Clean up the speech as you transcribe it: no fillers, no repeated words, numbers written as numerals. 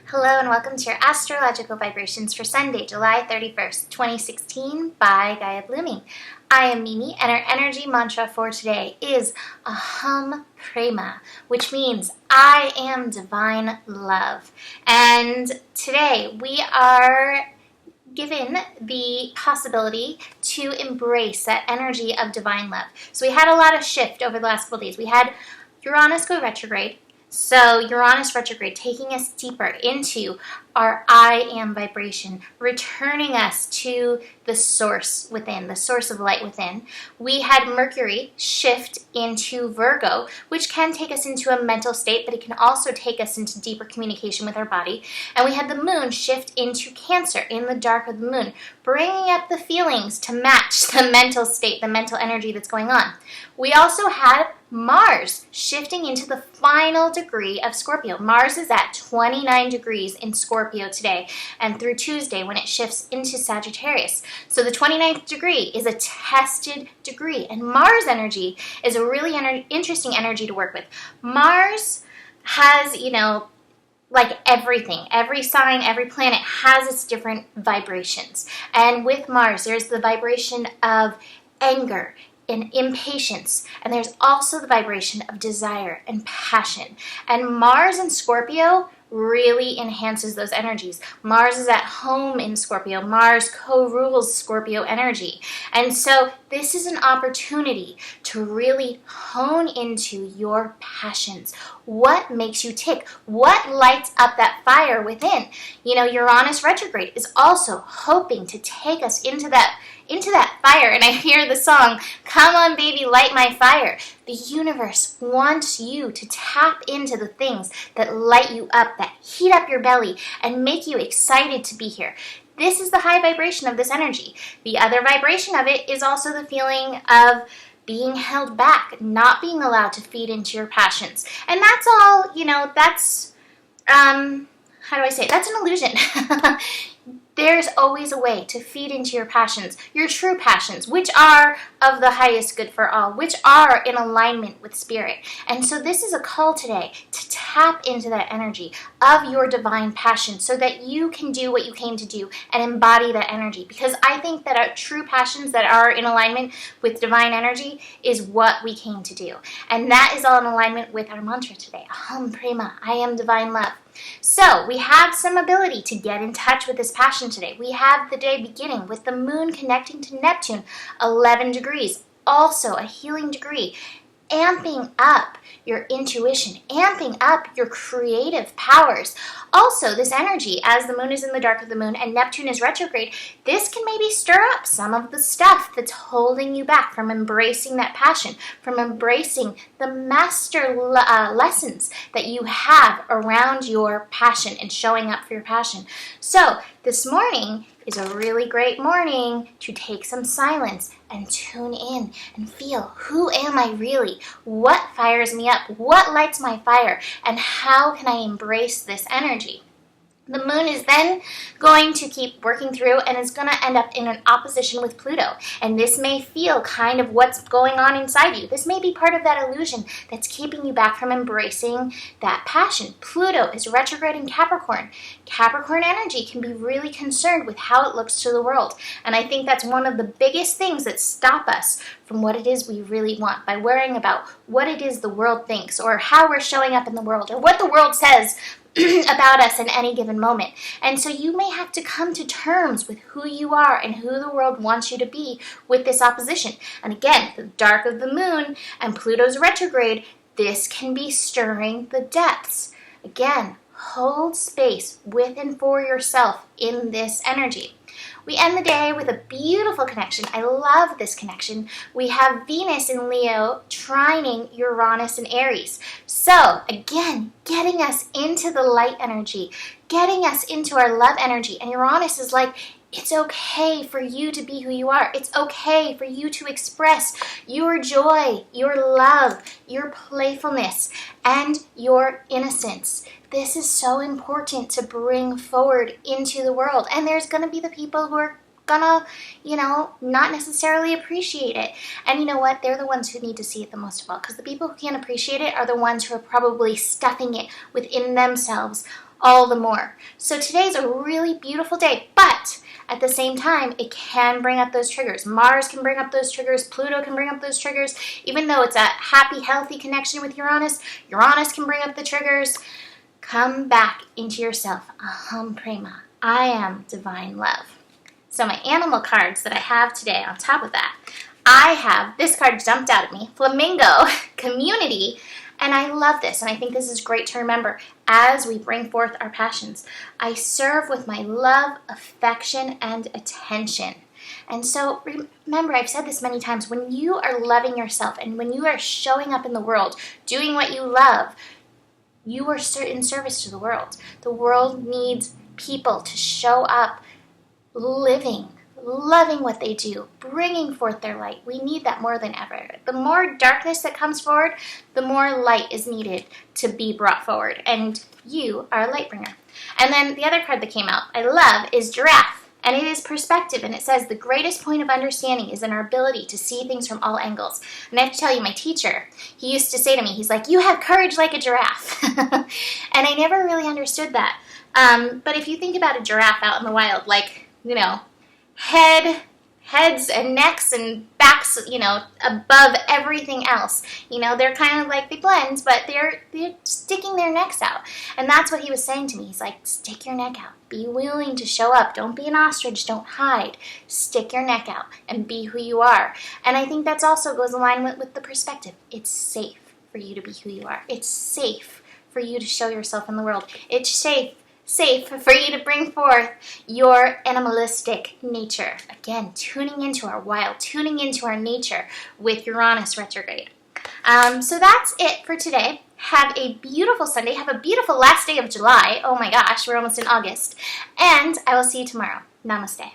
Hello and welcome to your astrological vibrations for Sunday, July 31st, 2016 by Gaia Blooming. I am Mimi and our energy mantra for today is Aham Prema, which means I am divine love. And today we are given the possibility to embrace that energy of divine love. So we had a lot of shift over the last couple days. We had Uranus go retrograde. So Uranus retrograde, taking us deeper into our I am vibration, returning us to the source within, the source of light within. We had Mercury shift into Virgo, which can take us into a mental state, but it can also take us into deeper communication with our body. And we had the moon shift into Cancer in the dark of the moon, bringing up the feelings to match the mental state, the mental energy that's going on. We also had Mars shifting into the final degree of Scorpio. Mars is at 29 degrees in Scorpio today and through Tuesday when it shifts into Sagittarius. So the 29th degree is a tested degree, and Mars energy is a really interesting energy to work with. Mars has, like everything, every sign, every planet has its different vibrations. And with Mars, there's the vibration of anger and impatience, and there's also the vibration of desire and passion. And Mars in Scorpio really enhances those energies. Mars is at home in Scorpio. Mars co-rules Scorpio energy. And so this is an opportunity to really hone into your passions. What makes you tick? What lights up that fire within? Uranus retrograde is also hoping to take us into that fire. And I hear the song, "Come on baby, light my fire." The universe wants you to tap into the things that light you up, that heat up your belly and make you excited to be here. This is the high vibration of this energy. The other vibration of it is also the feeling of being held back, not being allowed to feed into your passions. And that's all, that's, how do I say it? That's an illusion. There's always a way to feed into your passions, your true passions, which are of the highest good for all, which are in alignment with spirit. And so this is a call today to tap into that energy of your divine passion so that you can do what you came to do and embody that energy. Because I think that our true passions that are in alignment with divine energy is what we came to do. And that is all in alignment with our mantra today. Aham Prema, I am divine love. So we have some ability to get in touch with this passion today. We have the day beginning with the moon connecting to Neptune, 11 degrees, also a healing degree, amping up your intuition, amping up your creative powers. Also, this energy, as the moon is in the dark of the moon and Neptune is retrograde, this can maybe stir up some of the stuff that's holding you back from embracing that passion, from embracing the master lessons that you have around your passion and showing up for your passion. So, this morning is a really great morning to take some silence and tune in and feel, who am I really? What fires me up? What lights my fire? And how can I embrace this energy? The moon is then going to keep working through and is going to end up in an opposition with Pluto. And this may feel kind of what's going on inside you. This may be part of that illusion that's keeping you back from embracing that passion. Pluto is retrograde in Capricorn. Capricorn energy can be really concerned with how it looks to the world. And I think that's one of the biggest things that stop us from what it is we really want, by worrying about what it is the world thinks or how we're showing up in the world or what the world says about us in any given moment. And so you may have to come to terms with who you are and who the world wants you to be with this opposition. And again, the dark of the moon and Pluto's retrograde, this can be stirring the depths. Again, hold space with and for yourself in this energy. We end the day with a beautiful connection. I love this connection. We have Venus in Leo trining Uranus in Aries. So, again, getting us into the light energy, getting us into our love energy. And Uranus is like, it's okay for you to be who you are. It's okay for you to express your joy, your love, your playfulness, and your innocence. This is so important to bring forward into the world. And there's going to be the people who are gonna, not necessarily appreciate it. And you know what? They're the ones who need to see it the most of all, because the people who can't appreciate it are the ones who are probably stuffing it within themselves all the more. So today's a really beautiful day, but at the same time, it can bring up those triggers. Mars can bring up those triggers. Pluto can bring up those triggers. Even though it's a happy, healthy connection with Uranus, Uranus can bring up the triggers. Come back into yourself. Aham Prema. I am divine love. So my animal cards that I have today, on top of that, I have, this card jumped out at me, Flamingo, Community, and I love this, and I think this is great to remember as we bring forth our passions. I serve with my love, affection, and attention. And so remember, I've said this many times, when you are loving yourself and when you are showing up in the world, doing what you love, you are in service to the world. The world needs people to show up, living, loving what they do, bringing forth their light. We need that more than ever. The more darkness that comes forward, the more light is needed to be brought forward. And you are a light bringer. And then the other card that came out, I love, is Giraffe. And it is perspective, and it says the greatest point of understanding is in our ability to see things from all angles. And I have to tell you, my teacher, he used to say to me, he's like, you have courage like a giraffe. And I never really understood that. But if you think about a giraffe out in the wild, like, you know, heads and necks and backs, you know, above everything else. You know, they're kind of like, they blend, but they're sticking their necks out. And that's what he was saying to me. He's like, stick your neck out. Be willing to show up. Don't be an ostrich. Don't hide. Stick your neck out and be who you are. And I think that's also goes in line with the perspective. It's safe for you to be who you are. It's safe for you to show yourself in the world. It's safe for you to bring forth your animalistic nature. Again, tuning into our wild, tuning into our nature with Uranus retrograde. So that's it for today. Have a beautiful Sunday. Have a beautiful last day of July. Oh my gosh, we're almost in August. And I will see you tomorrow. Namaste.